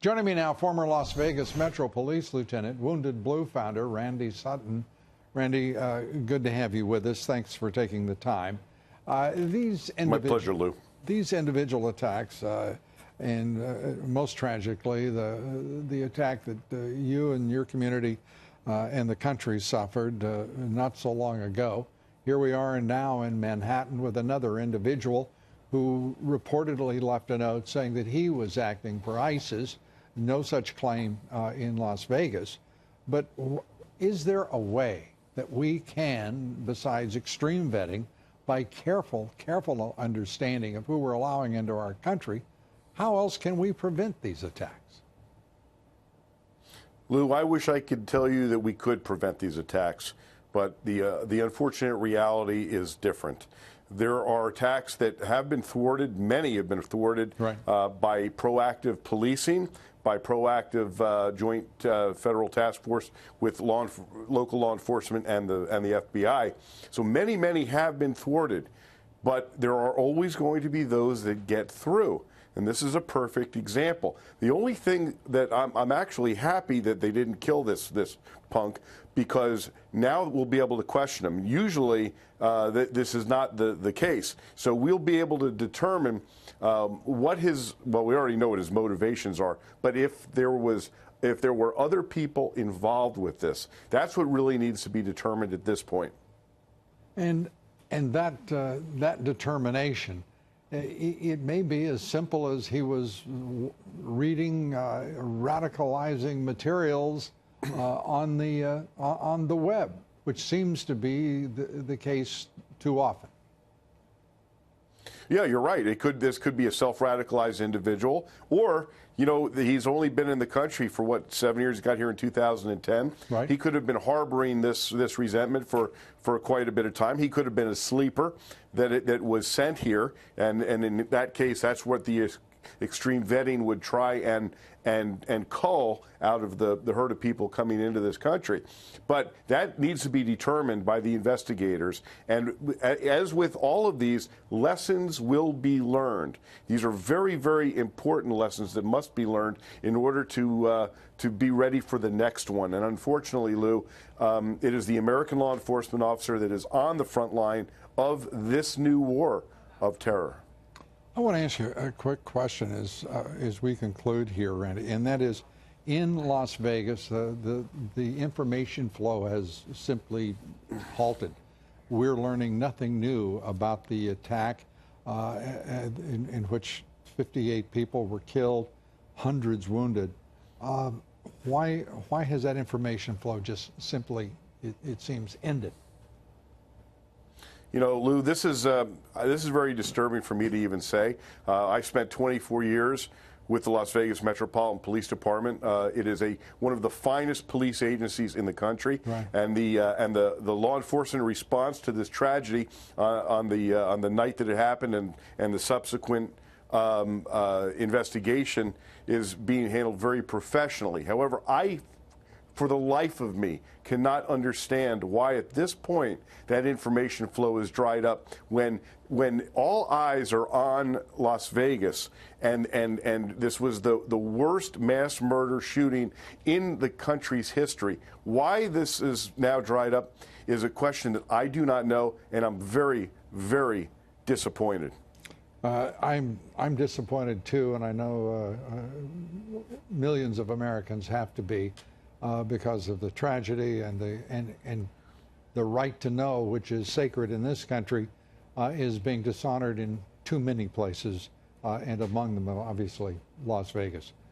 Joining me now, former Las Vegas Metro Police Lieutenant, Wounded Blue founder Randy Sutton. Randy, good to have you with us. Thanks for taking the time. My pleasure, Lou. These individual attacks, and most tragically, the attack that you and your community and the country suffered not so long ago. Here we are now in Manhattan with another individual who reportedly left a note saying that he was acting for ISIS. No such claim in Las Vegas. But is there a way that we can, besides extreme vetting, by careful understanding of who we're allowing into our country, how else can we prevent these attacks? Lou, I wish I could tell you that we could prevent these attacks, but the unfortunate reality is different. There are attacks that have been thwarted. Many have been thwarted right. By proactive policing, by proactive joint federal task force with local law enforcement and the FBI. So many have been thwarted, but there are always going to be those that get through. And this is a perfect example. The only thing that I'm actually happy that they didn't kill this punk, because now we'll be able to question him. Usually this is not the case. So we'll be able to determine what his, well, we already know what his motivations are, but if there were other people involved with this, that's what really needs to be determined at this point. And that determination, it may be as simple as he was reading radicalizing materials on the web, which seems to be the case too often. Yeah, you're right. This could be a self-radicalized individual, or he's only been in the country for what, 7 years? He got here in 2010. Right. He could have been harboring this resentment for quite a bit of time. He could have been a sleeper that was sent here, and in that case, that's what the extreme vetting would try and cull out of the herd of people coming into this country. But that needs to be determined by the investigators. And as with all of these, lessons will be learned. These are very important lessons that must be learned in order to be ready for the next one. And unfortunately, Lou, it is the American law enforcement officer that is on the front line of this new war of terror. I want to ask you a quick question as we conclude here, Randy, and that is, in Las Vegas, the information flow has simply halted. We're learning nothing new about the attack in which 58 people were killed, hundreds wounded. Why has that information flow just simply, it seems, ended? Lou, this is very disturbing for me to even say. I spent 24 years with the Las Vegas Metropolitan Police Department. It is one of the finest police agencies in the country, right. And the law enforcement response to this tragedy on the night that it happened and the subsequent investigation is being handled very professionally. However, for the life of me, cannot understand why at this point that information flow is dried up when all eyes are on Las Vegas and this was the worst mass murder shooting in the country's history. Why this is now dried up is a question that I do not know, and I'm very disappointed. I'm disappointed too, and I know millions of Americans have to be. Because of the tragedy and the right to know, which is sacred in this country, is being dishonored in too many places, and among them, obviously, Las Vegas.